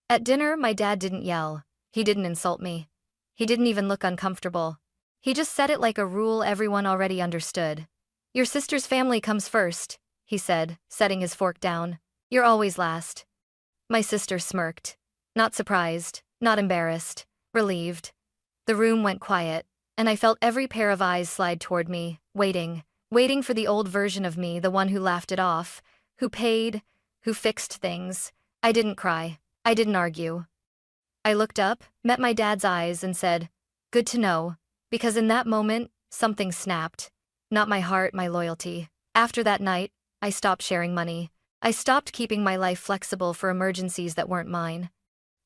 At dinner, my dad didn't yell. He didn't insult me. He didn't even look uncomfortable. He just said it like a rule everyone already understood. Your sister's family comes first, he said, setting his fork down. You're always last. My sister smirked. Not surprised, not embarrassed, relieved. The room went quiet, and I felt every pair of eyes slide toward me, waiting for the old version of me, the one who laughed it off, who paid, who fixed things. I didn't cry. I didn't argue. I looked up, met my dad's eyes, and said, "Good to know," because in that moment, something snapped. Not my heart, my loyalty. After that night, I stopped sharing money. I stopped keeping my life flexible for emergencies that weren't mine.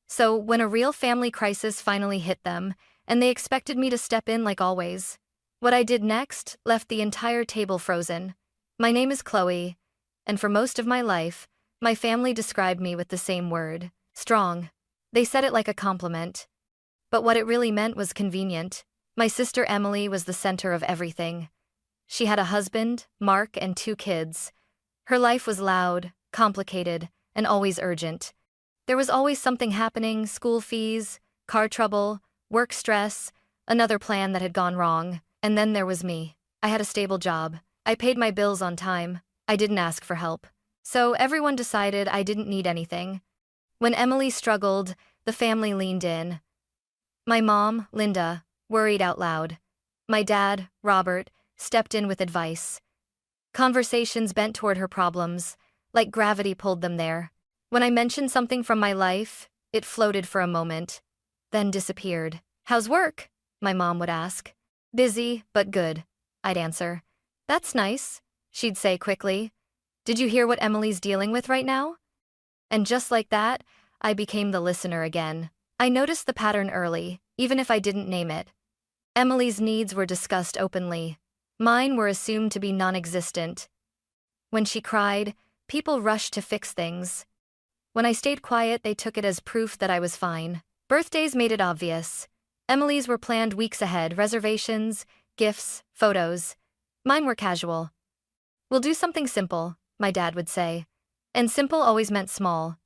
So, when a real family crisis finally hit them, and they expected me to step in like always, what I did next left the entire table frozen. My name is Chloe, and for most of my life, my family described me with the same word: strong. They said it like a compliment. But what it really meant was convenient. My sister Emily was the center of everything. She had a husband, Mark, and 2 kids. Her life was loud, complicated, and always urgent. There was always something happening: school fees, car trouble, work stress, another plan that had gone wrong. And then there was me. I had a stable job. I paid my bills on time. I didn't ask for help. So everyone decided I didn't need anything. When Emily struggled, the family leaned in. My mom, Linda, worried out loud. My dad, Robert, stepped in with advice. Conversations bent toward her problems, like gravity pulled them there. When I mentioned something from my life, it floated for a moment, then disappeared. "How's work?" my mom would ask. "Busy, but good," I'd answer. "That's nice," she'd say quickly. "Did you hear what Emily's dealing with right now?" And just like that, I became the listener again. I noticed the pattern early, even if I didn't name it. Emily's needs were discussed openly. Mine were assumed to be non-existent. When she cried, people rushed to fix things. When I stayed quiet, they took it as proof that I was fine. Birthdays made it obvious. Emily's were planned weeks ahead: reservations, gifts, photos. Mine were casual. "We'll do something simple," my dad would say. And simple always meant small.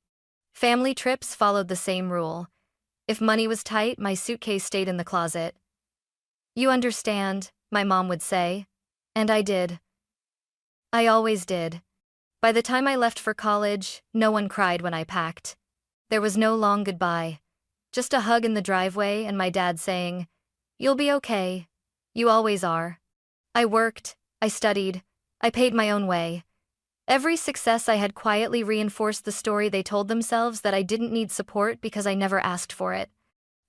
Family trips followed the same rule. If money was tight, my suitcase stayed in the closet. "You understand," my mom would say. And I did. I always did. By the time I left for college, no one cried when I packed. There was no long goodbye. Just a hug in the driveway and my dad saying, "You'll be okay. You always are." I worked, I studied, I paid my own way. Every success I had quietly reinforced the story they told themselves, that I didn't need support because I never asked for it.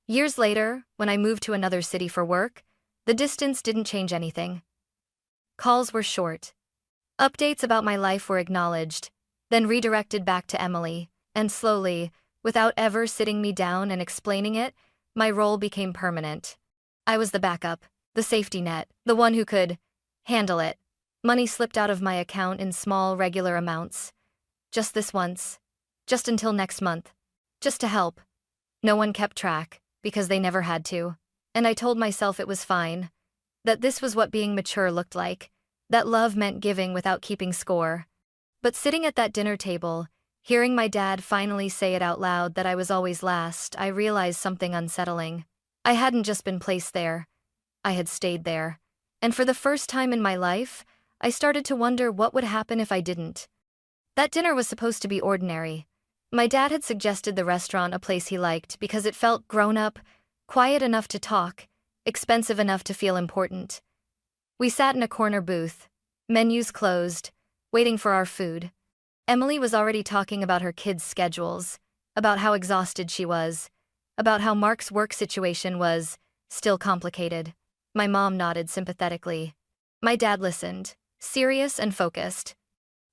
Years later, when I moved to another city for work, the distance didn't change anything. Calls were short. Updates about my life were acknowledged, then redirected back to Emily, and slowly, without ever sitting me down and explaining it, my role became permanent. I was the backup, the safety net, the one who could handle it. Money slipped out of my account in small, regular amounts. Just this once. Just until next month. Just to help. No one kept track, because they never had to. And I told myself it was fine. That this was what being mature looked like. That love meant giving without keeping score. But sitting at that dinner table, hearing my dad finally say it out loud that I was always last, I realized something unsettling. I hadn't just been placed there. I had stayed there. And for the first time in my life, I started to wonder what would happen if I didn't. That dinner was supposed to be ordinary. My dad had suggested the restaurant, a place he liked, because it felt grown-up, quiet enough to talk, expensive enough to feel important. We sat in a corner booth, menus closed, waiting for our food. Emily was already talking about her kids' schedules, about how exhausted she was, about how Mark's work situation was still complicated. My mom nodded sympathetically. My dad listened, serious and focused.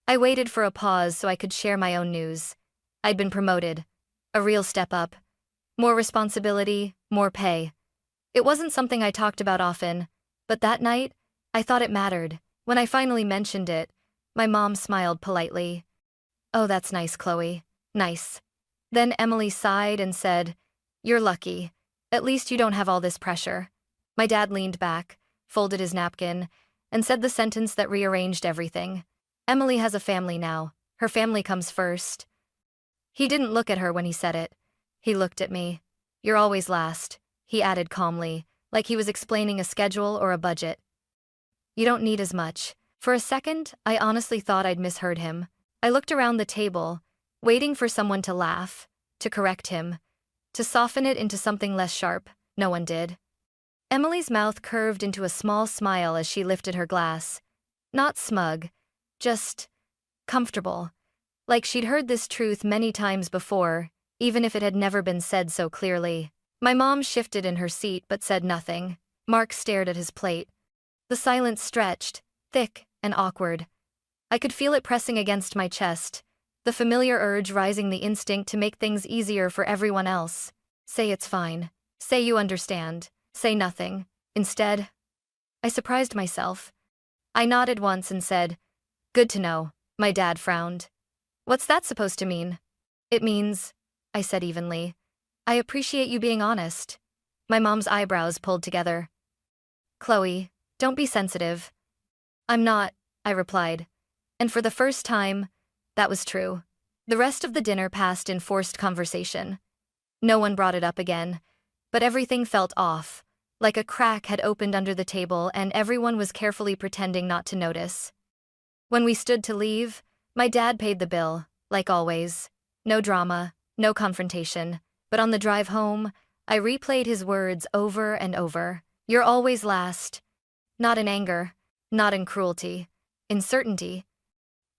I waited for a pause so I could share my own news. I'd been promoted. A real step up. More responsibility, more pay. It wasn't something I talked about often, but that night, I thought it mattered. When I finally mentioned it, my mom smiled politely. "Oh, that's nice, Chloe. Nice." Then Emily sighed and said, "You're lucky. At least you don't have all this pressure." My dad leaned back, folded his napkin, and said the sentence that rearranged everything. "Emily has a family now. Her family comes first." He didn't look at her when he said it. He looked at me. You're always last, he added calmly, like he was explaining a schedule or a budget. You don't need as much. For a second, I honestly thought I'd misheard him. I looked around the table, waiting for someone to laugh, to correct him, to soften it into something less sharp. No one did. Emily's mouth curved into a small smile as she lifted her glass. Not smug, just comfortable. Like she'd heard this truth many times before, even if it had never been said so clearly. My mom shifted in her seat but said nothing. Mark stared at his plate. The silence stretched, thick and awkward. I could feel it pressing against my chest, the familiar urge rising, the instinct to make things easier for everyone else. Say it's fine. Say you understand. Say nothing. Instead, I surprised myself. I nodded once and said, "Good to know." My dad frowned. "What's that supposed to mean?" "It means," I said evenly, "I appreciate you being honest." My mom's eyebrows pulled together. "Chloe, don't be sensitive." "I'm not," I replied. And for the first time, that was true. The rest of the dinner passed in forced conversation. No one brought it up again, but everything felt off, like a crack had opened under the table and everyone was carefully pretending not to notice. When we stood to leave, my dad paid the bill, like always. No drama, no confrontation, but on the drive home, I replayed his words over and over. "You're always last." Not in anger, not in cruelty, in certainty.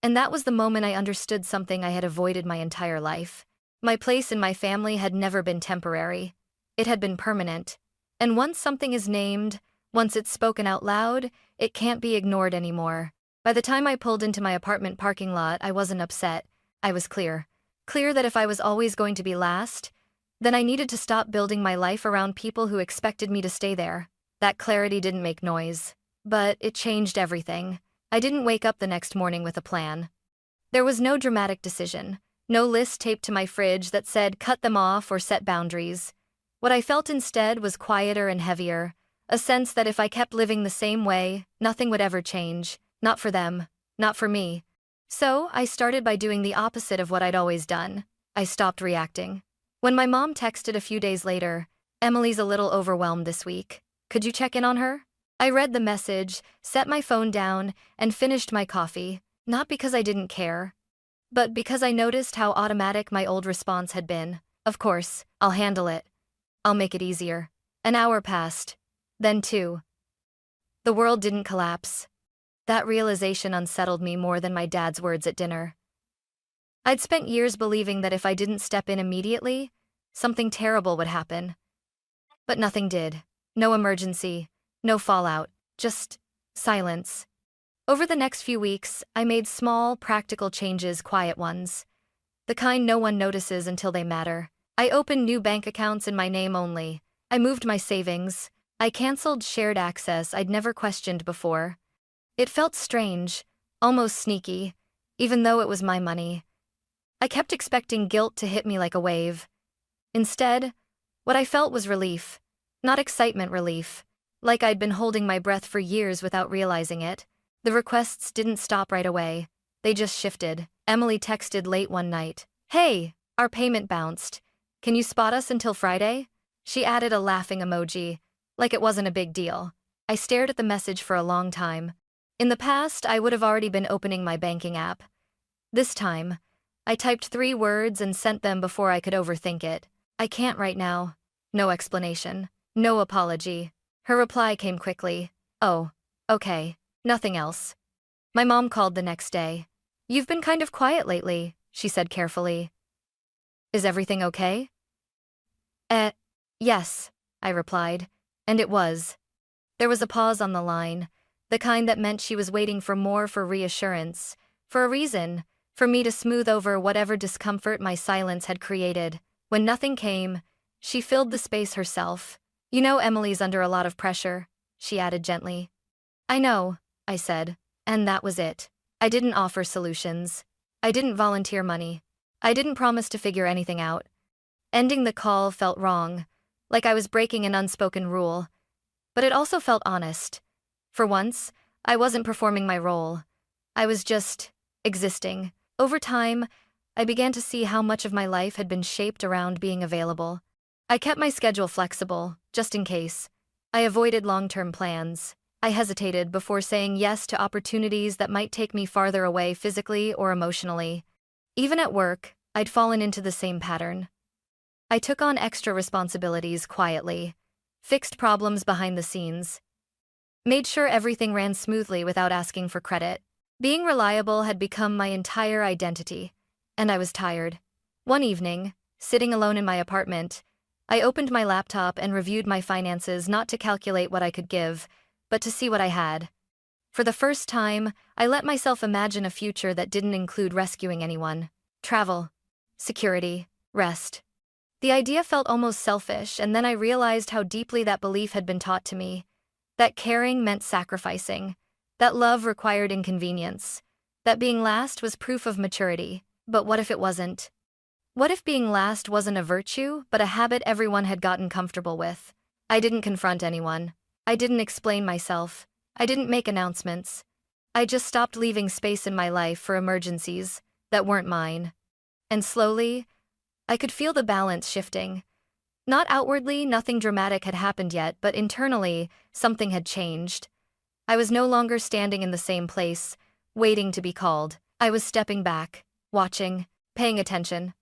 And that was the moment I understood something I had avoided my entire life. My place in my family had never been temporary. It had been permanent. And once something is named, once it's spoken out loud, it can't be ignored anymore. By the time I pulled into my apartment parking lot, I wasn't upset. I was clear. Clear that if I was always going to be last, then I needed to stop building my life around people who expected me to stay there. That clarity didn't make noise. But it changed everything. I didn't wake up the next morning with a plan. There was no dramatic decision, no list taped to my fridge that said cut them off or set boundaries. What I felt instead was quieter and heavier, a sense that if I kept living the same way, nothing would ever change, not for them, not for me. So I started by doing the opposite of what I'd always done. I stopped reacting. When my mom texted a few days later, "Emily's a little overwhelmed this week. Could you check in on her?" I read the message, set my phone down, and finished my coffee, not because I didn't care, but because I noticed how automatic my old response had been. "Of course, I'll handle it. I'll make it easier." An hour passed. Then 2. The world didn't collapse. That realization unsettled me more than my dad's words at dinner. I'd spent years believing that if I didn't step in immediately, something terrible would happen. But nothing did. No emergency. No fallout, just silence. Over the next few weeks, I made small, practical changes, quiet ones. The kind no one notices until they matter. I opened new bank accounts in my name only. I moved my savings. I canceled shared access I'd never questioned before. It felt strange, almost sneaky, even though it was my money. I kept expecting guilt to hit me like a wave. Instead, what I felt was relief. Not excitement relief. Like I'd been holding my breath for years without realizing it. The requests didn't stop right away. They just shifted. Emily texted late one night. "Hey, our payment bounced. Can you spot us until Friday?" She added a laughing emoji, like it wasn't a big deal. I stared at the message for a long time. In the past, I would have already been opening my banking app. This time, I typed 3 words and sent them before I could overthink it. "I can't right now." No explanation. No apology. Her reply came quickly. "Oh, okay. Nothing else." My mom called the next day. "You've been kind of quiet lately," she said carefully. "Is everything okay?" Yes," I replied, and it was. There was a pause on the line, the kind that meant she was waiting for more, for reassurance, for a reason, for me to smooth over whatever discomfort my silence had created. When nothing came, she filled the space herself. "You know Emily's under a lot of pressure," she added gently. "I know," I said, and that was it. I didn't offer solutions. I didn't volunteer money. I didn't promise to figure anything out. Ending the call felt wrong, like I was breaking an unspoken rule. But it also felt honest. For once, I wasn't performing my role. I was just existing. Over time, I began to see how much of my life had been shaped around being available. I kept my schedule flexible, just in case. I avoided long-term plans. I hesitated before saying yes to opportunities that might take me farther away physically or emotionally. Even at work, I'd fallen into the same pattern. I took on extra responsibilities quietly, fixed problems behind the scenes, made sure everything ran smoothly without asking for credit. Being reliable had become my entire identity, and I was tired. One evening, sitting alone in my apartment, I opened my laptop and reviewed my finances not to calculate what I could give, but to see what I had. For the first time, I let myself imagine a future that didn't include rescuing anyone. Travel, security, rest. The idea felt almost selfish, and then I realized how deeply that belief had been taught to me. That caring meant sacrificing, that love required inconvenience, that being last was proof of maturity. But what if it wasn't? What if being last wasn't a virtue, but a habit everyone had gotten comfortable with? I didn't confront anyone. I didn't explain myself. I didn't make announcements. I just stopped leaving space in my life for emergencies that weren't mine. And slowly, I could feel the balance shifting. Not outwardly, nothing dramatic had happened yet, but internally, something had changed. I was no longer standing in the same place, waiting to be called. I was stepping back, watching, paying attention.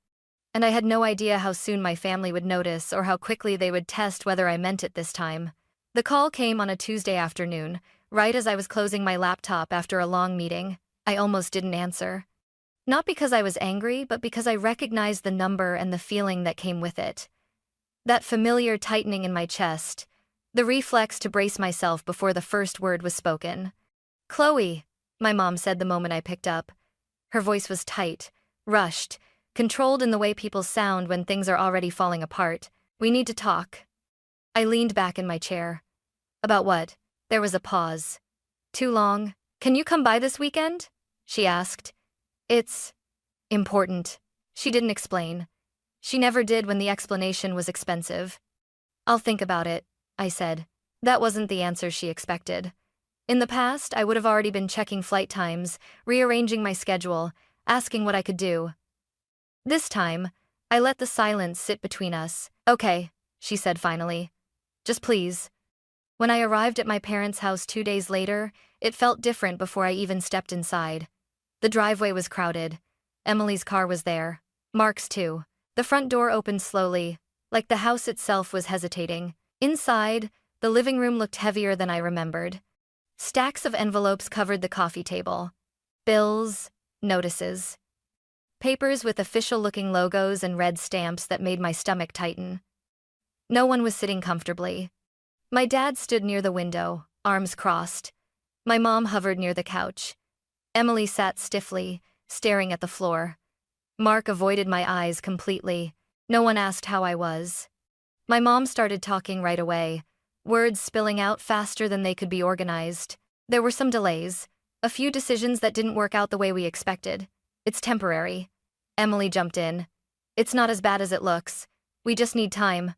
And I had no idea how soon my family would notice or how quickly they would test whether I meant it this time. The call came on a Tuesday afternoon, right as I was closing my laptop after a long meeting. I almost didn't answer. Not because I was angry, but because I recognized the number and the feeling that came with it. That familiar tightening in my chest, the reflex to brace myself before the first word was spoken. "Chloe," my mom said the moment I picked up. Her voice was tight, rushed, controlled in the way people sound when things are already falling apart. "We need to talk." I leaned back in my chair. "About what?" There was a pause. "Too long. Can you come by this weekend?" she asked. "It's important." She didn't explain. She never did when the explanation was expensive. "I'll think about it," I said. That wasn't the answer she expected. In the past, I would have already been checking flight times, rearranging my schedule, asking what I could do. This time, I let the silence sit between us. "Okay," she said finally. "Just please." When I arrived at my parents' house 2 days later, it felt different before I even stepped inside. The driveway was crowded. Emily's car was there. Mark's too. The front door opened slowly, like the house itself was hesitating. Inside, the living room looked heavier than I remembered. Stacks of envelopes covered the coffee table. Bills, notices. Papers with official-looking logos and red stamps that made my stomach tighten. No one was sitting comfortably. My dad stood near the window, arms crossed. My mom hovered near the couch. Emily sat stiffly, staring at the floor. Mark avoided my eyes completely. No one asked how I was. My mom started talking right away, words spilling out faster than they could be organized. There were some delays, a few decisions that didn't work out the way we expected. "It's temporary." Emily jumped in. "It's not as bad as it looks. We just need time."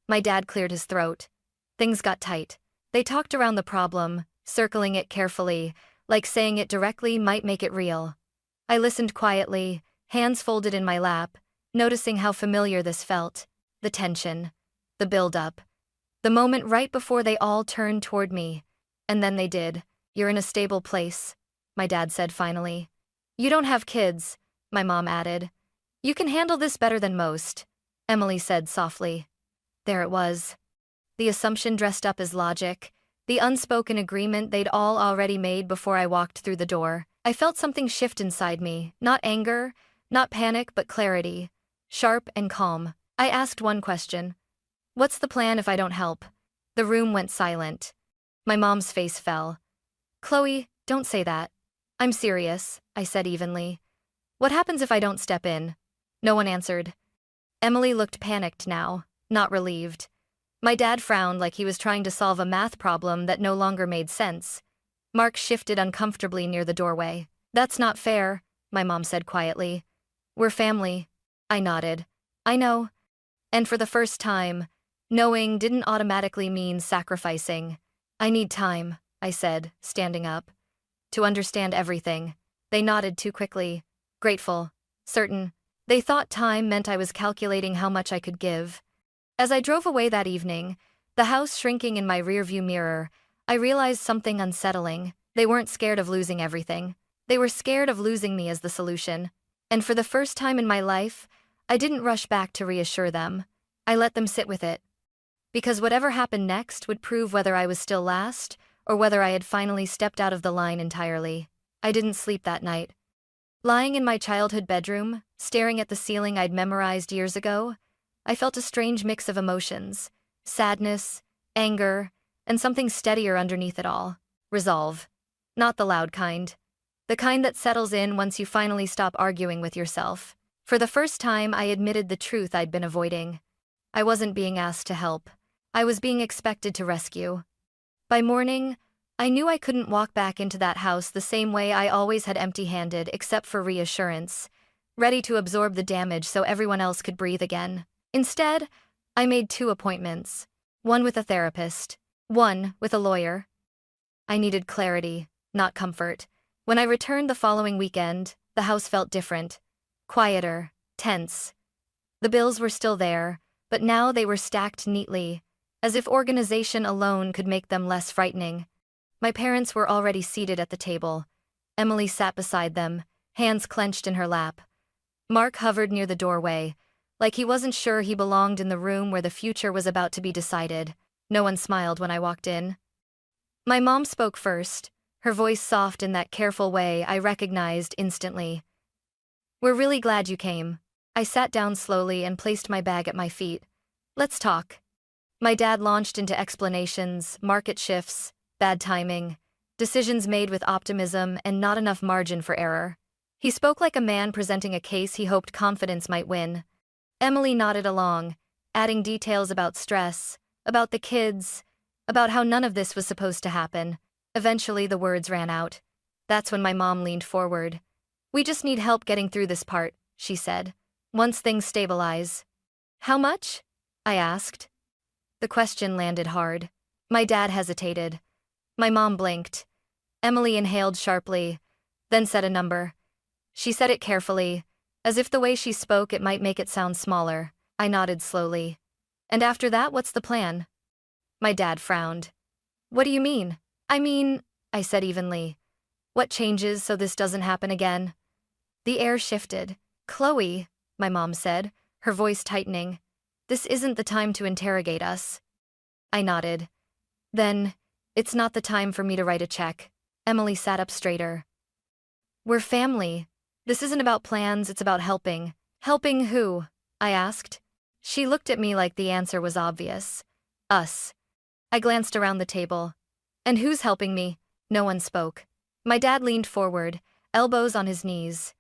My dad cleared his throat. Things got tight. They talked around the problem, circling it carefully, like saying it directly might make it real. I listened quietly, hands folded in my lap, noticing how familiar this felt. The tension, the build-up, the moment right before they all turned toward me. And then they did. "You're in a stable place," my dad said finally. "You don't have kids," my mom added. "You can handle this better than most," Emily said softly. There it was. The assumption dressed up as logic, the unspoken agreement they'd all already made before I walked through the door. I felt something shift inside me, not anger, not panic, but clarity, sharp and calm. I asked one question. "What's the plan if I don't help?" The room went silent. My mom's face fell. "Chloe, don't say that." "I'm serious," I said evenly. "What happens if I don't step in?" No one answered. Emily looked panicked now, not relieved. My dad frowned like he was trying to solve a math problem that no longer made sense. Mark shifted uncomfortably near the doorway. "That's not fair," my mom said quietly. "We're family." I nodded. "I know." And for the first time, knowing didn't automatically mean sacrificing. "I need time," I said, standing up, "to understand everything." They nodded too quickly. Grateful. certain. They thought time meant I was calculating how much I could give. As I drove away that evening, the house shrinking in my rearview mirror, I realized something unsettling. They weren't scared of losing everything. They were scared of losing me as the solution. And for the first time in my life, I didn't rush back to reassure them. I let them sit with it. Because whatever happened next would prove whether I was still last, or whether I had finally stepped out of the line entirely. I didn't sleep that night. Lying in my childhood bedroom, staring at the ceiling I'd memorized years ago, I felt a strange mix of emotions: sadness, anger, and something steadier underneath it all: resolve. Not the loud kind. The kind that settles in once you finally stop arguing with yourself. For the first time, I admitted the truth I'd been avoiding. I wasn't being asked to help. I was being expected to rescue. By morning, I knew I couldn't walk back into that house the same way I always had, empty-handed except for reassurance, ready to absorb the damage so everyone else could breathe again. Instead, I made 2 appointments. One with a therapist, one with a lawyer. I needed clarity, not comfort. When I returned the following weekend, the house felt different. Quieter, tense. The bills were still there, but now they were stacked neatly, as if organization alone could make them less frightening. My parents were already seated at the table. Emily sat beside them, hands clenched in her lap. Mark hovered near the doorway, like he wasn't sure he belonged in the room where the future was about to be decided. No one smiled when I walked in. My mom spoke first, her voice soft in that careful way I recognized instantly. "We're really glad you came." I sat down slowly and placed my bag at my feet. "Let's talk." My dad launched into explanations: market shifts, bad timing, decisions made with optimism and not enough margin for error. He spoke like a man presenting a case he hoped confidence might win. Emily nodded along, adding details about stress, about the kids, about how none of this was supposed to happen. Eventually the words ran out. That's when my mom leaned forward. "We just need help getting through this part," she said. "Once things stabilize." "How much?" I asked. The question landed hard. My dad hesitated. My mom blinked. Emily inhaled sharply, then said a number. She said it carefully, as if the way she spoke it might make it sound smaller. I nodded slowly. "And after that, what's the plan?" My dad frowned. "What do you mean?" I said evenly. "What changes so this doesn't happen again?" The air shifted. "Chloe," my mom said, her voice tightening, "this isn't the time to interrogate us." I nodded. "Then, it's not the time for me to write a check." Emily sat up straighter. "We're family. This isn't about plans, it's about helping." "Helping who?" I asked. She looked at me like the answer was obvious. "Us." I glanced around the table. "And who's helping me?" No one spoke. My dad leaned forward, elbows on his knees.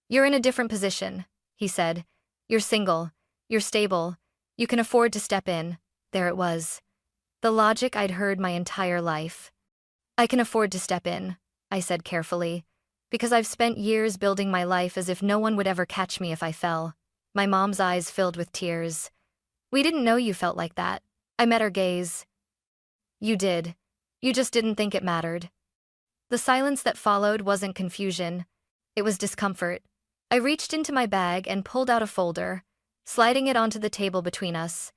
"You're in a different position," he said. "You're single. You're stable. You can afford to step in." There it was. The logic I'd heard my entire life. "I can afford to step in," I said carefully, "because I've spent years building my life as if no one would ever catch me if I fell." My mom's eyes filled with tears. "We didn't know you felt like that." I met her gaze. "You did. You just didn't think it mattered." The silence that followed wasn't confusion. It was discomfort. I reached into my bag and pulled out a folder, sliding it onto the table between us.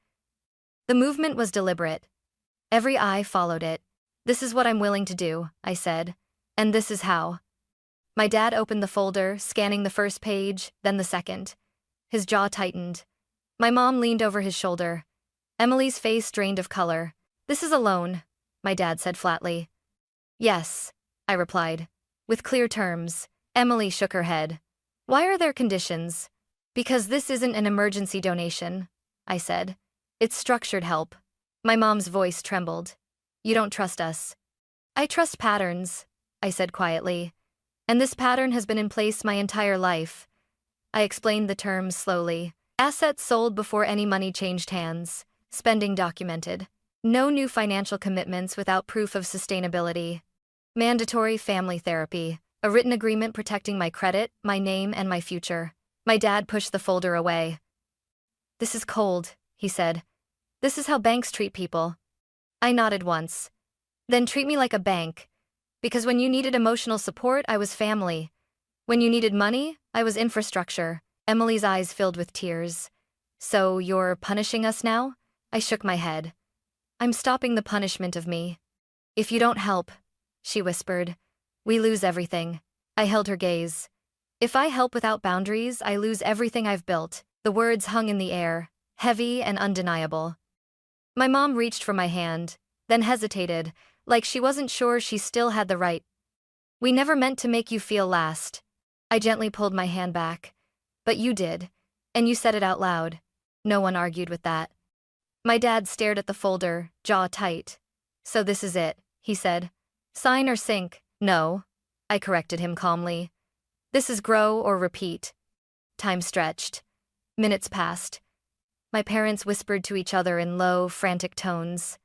The movement was deliberate. Every eye followed it. "This is what I'm willing to do," I said. "And this is how." My dad opened the folder, scanning the first page, then the second. His jaw tightened. My mom leaned over his shoulder. Emily's face drained of color. "This is a loan," my dad said flatly. "Yes," I replied. "With clear terms." Emily shook her head. "Why are there conditions?" "Because this isn't an emergency donation," I said. "It's structured help." My mom's voice trembled. "You don't trust us." "I trust patterns," I said quietly. "And this pattern has been in place my entire life." I explained the terms slowly. Assets sold before any money changed hands. Spending documented. No new financial commitments without proof of sustainability. Mandatory family therapy. A written agreement protecting my credit, my name, and my future. My dad pushed the folder away. "This is cold," he said. "This is how banks treat people." I nodded once. "Then treat me like a bank. Because when you needed emotional support, I was family. When you needed money, I was infrastructure. Emily's eyes filled with tears. So you're punishing us now? I shook my head. I'm stopping the punishment of me. If you don't help, she whispered, we lose everything. I held her gaze. If I help without boundaries, I lose everything I've built. The words hung in the air, heavy and undeniable. My mom reached for my hand, then hesitated, like she wasn't sure she still had the right. We never meant to make you feel last. I gently pulled my hand back. But you did, and you said it out loud. No one argued with that. My dad stared at the folder, jaw tight. So this is it, he said. Sign or sink? No. I corrected him calmly. This is grow or repeat. Time stretched. Minutes passed. My parents whispered to each other in low, frantic tones.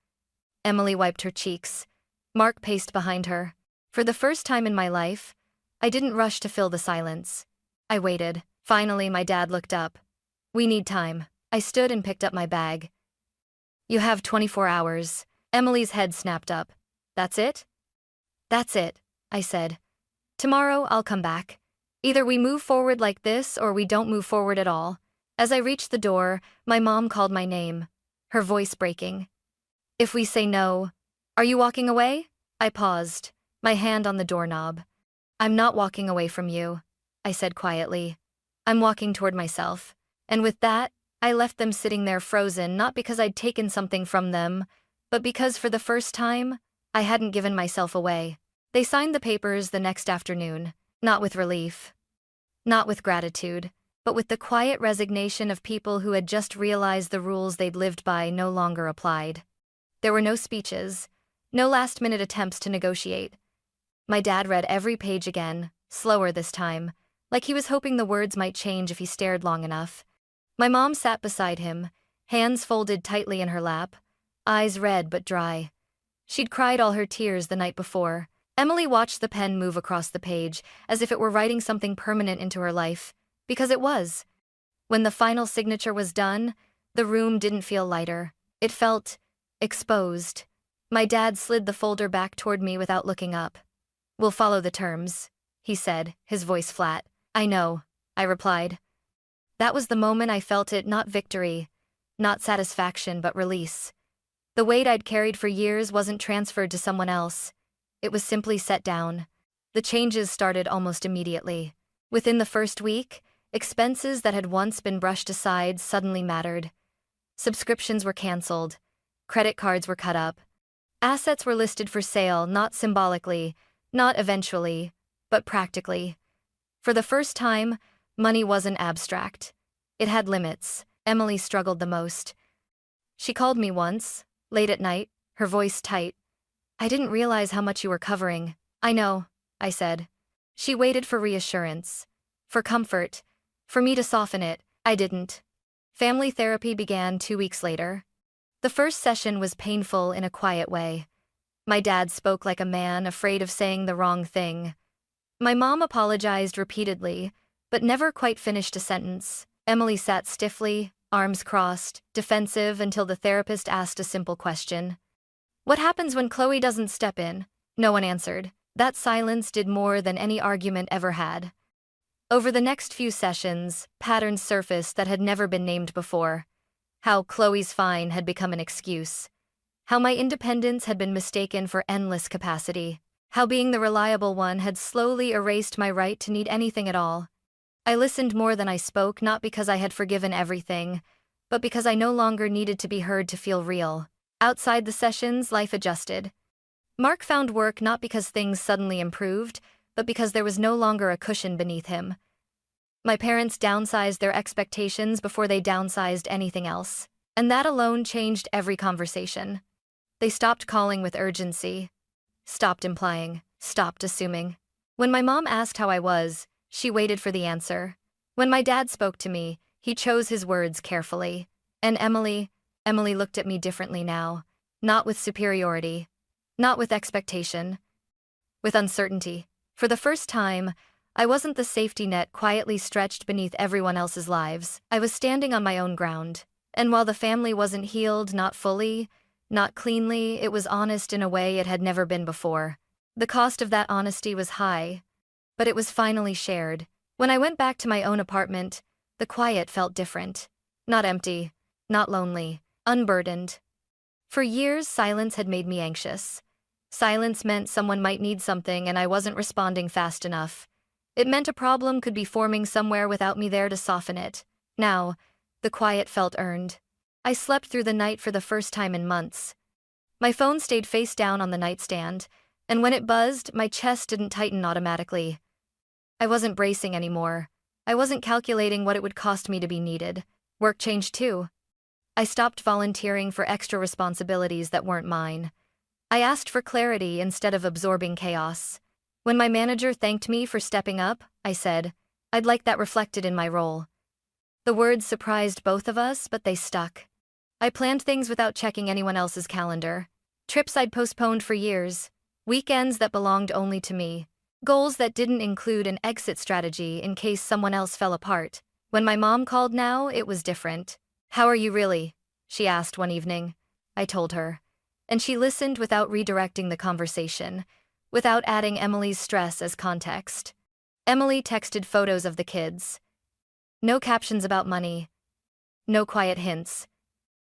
Emily wiped her cheeks. Mark paced behind her. For the first time in my life, I didn't rush to fill the silence. I waited. Finally, my dad looked up. We need time. I stood and picked up my bag. You have 24 hours. Emily's head snapped up. That's it? That's it, I said. Tomorrow, I'll come back. Either we move forward like this or we don't move forward at all. As I reached the door, my mom called my name, her voice breaking. If we say no, are you walking away? I paused, my hand on the doorknob. I'm not walking away from you, I said quietly. I'm walking toward myself. And with that, I left them sitting there frozen, not because I'd taken something from them, but because for the first time, I hadn't given myself away. They signed the papers the next afternoon, not with relief, not with gratitude, but with the quiet resignation of people who had just realized the rules they'd lived by no longer applied. There were no speeches, no last-minute attempts to negotiate. My dad read every page again, slower this time, like he was hoping the words might change if he stared long enough. My mom sat beside him, hands folded tightly in her lap, eyes red but dry. She'd cried all her tears the night before. Emily watched the pen move across the page, as if it were writing something permanent into her life, because it was. When the final signature was done, the room didn't feel lighter. It felt exposed. My dad slid the folder back toward me without looking up. We'll follow the terms, he said, his voice flat. I know, I replied. That was the moment I felt it, not victory, not satisfaction, but release. The weight I'd carried for years wasn't transferred to someone else. It was simply set down. The changes started almost immediately. Within the first week, expenses that had once been brushed aside suddenly mattered. Subscriptions were canceled. Credit cards were cut up. Assets were listed for sale, not symbolically, not eventually, but practically. For the first time, money wasn't abstract. It had limits. Emily struggled the most. She called me once, late at night, her voice tight. I didn't realize how much you were covering. I know, I said. She waited for reassurance, for comfort, for me to soften it. I didn't. Family therapy began 2 weeks later. The first session was painful in a quiet way. My dad spoke like a man afraid of saying the wrong thing. My mom apologized repeatedly, but never quite finished a sentence. Emily sat stiffly, arms crossed, defensive until the therapist asked a simple question. What happens when Chloe doesn't step in? No one answered. That silence did more than any argument ever had. Over the next few sessions, patterns surfaced that had never been named before. How Chloe's fine had become an excuse. How my independence had been mistaken for endless capacity. How being the reliable one had slowly erased my right to need anything at all. I listened more than I spoke, not because I had forgiven everything, but because I no longer needed to be heard to feel real. Outside the sessions, life adjusted. Mark found work not because things suddenly improved, but because there was no longer a cushion beneath him. My parents downsized their expectations before they downsized anything else, and that alone changed every conversation. They stopped calling with urgency, stopped implying, stopped assuming. When my mom asked how I was, she waited for the answer. When my dad spoke to me, he chose his words carefully. And Emily looked at me differently now, not with superiority, not with expectation, with uncertainty. For the first time, I wasn't the safety net quietly stretched beneath everyone else's lives. I was standing on my own ground. And while the family wasn't healed, not fully, not cleanly, it was honest in a way it had never been before. The cost of that honesty was high. but it was finally shared. When I went back to my own apartment, the quiet felt different. Not empty, not lonely, unburdened. For years, silence had made me anxious. Silence meant someone might need something and I wasn't responding fast enough. It meant a problem could be forming somewhere without me there to soften it. Now, the quiet felt earned. I slept through the night for the first time in months. My phone stayed face down on the nightstand, and when it buzzed, my chest didn't tighten automatically. I wasn't bracing anymore. I wasn't calculating what it would cost me to be needed. Work changed too. I stopped volunteering for extra responsibilities that weren't mine. I asked for clarity instead of absorbing chaos. When my manager thanked me for stepping up, I said, "I'd like that reflected in my role." The words surprised both of us, but they stuck. I planned things without checking anyone else's calendar. Trips I'd postponed for years. Weekends that belonged only to me. Goals that didn't include an exit strategy in case someone else fell apart. When my mom called now, it was different. "How are you really?" she asked one evening. I told her. And she listened without redirecting the conversation, without adding Emily's stress as context. Emily texted photos of the kids. No captions about money. No quiet hints.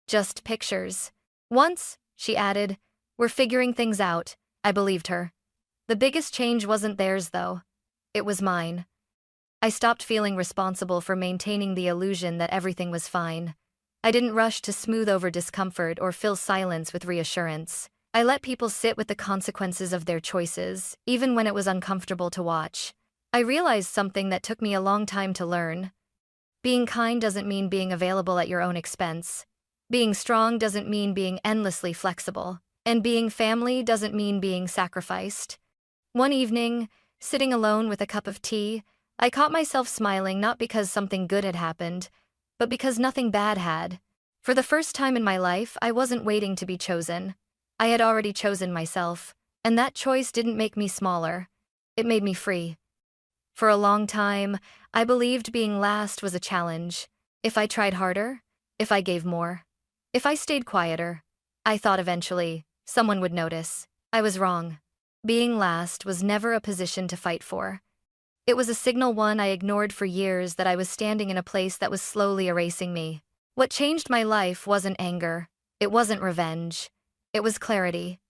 Just pictures. "Once," she added, "we're figuring things out." I believed her. The biggest change wasn't theirs, though. It was mine. I stopped feeling responsible for maintaining the illusion that everything was fine. I didn't rush to smooth over discomfort or fill silence with reassurance. I let people sit with the consequences of their choices, even when it was uncomfortable to watch. I realized something that took me a long time to learn. Being kind doesn't mean being available at your own expense. Being strong doesn't mean being endlessly flexible. And being family doesn't mean being sacrificed. One evening, sitting alone with a cup of tea, I caught myself smiling not because something good had happened, but because nothing bad had. For the first time in my life, I wasn't waiting to be chosen. I had already chosen myself, and that choice didn't make me smaller. It made me free. For a long time, I believed being last was a challenge. If I tried harder, if I gave more, if I stayed quieter, I thought eventually someone would notice. I was wrong. Being last was never a position to fight for. It was a signal one I ignored for years that I was standing in a place that was slowly erasing me. What changed my life wasn't anger. It wasn't revenge. It was clarity.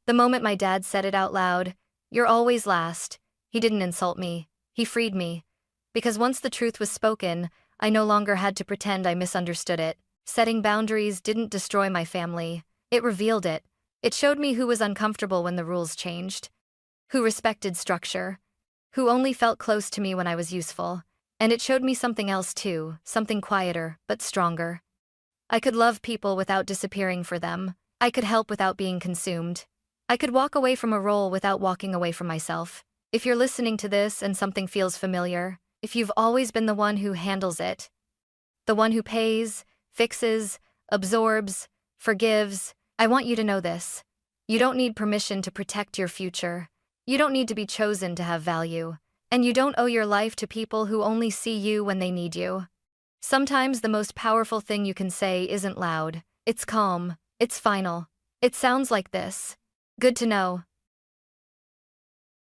The moment my dad said it out loud, "You're always last," he didn't insult me. He freed me. Because once the truth was spoken, I no longer had to pretend I misunderstood it. Setting boundaries didn't destroy my family. It revealed it. It showed me who was uncomfortable when the rules changed, who respected structure, who only felt close to me when I was useful. And it showed me something else too, something quieter, but stronger. I could love people without disappearing for them. I could help without being consumed. I could walk away from a role without walking away from myself. If you're listening to this and something feels familiar, if you've always been the one who handles it, the one who pays, fixes, absorbs, forgives, I want you to know this. You don't need permission to protect your future. You don't need to be chosen to have value. And you don't owe your life to people who only see you when they need you. Sometimes the most powerful thing you can say isn't loud. It's calm. It's final. It sounds like this. "Good to know.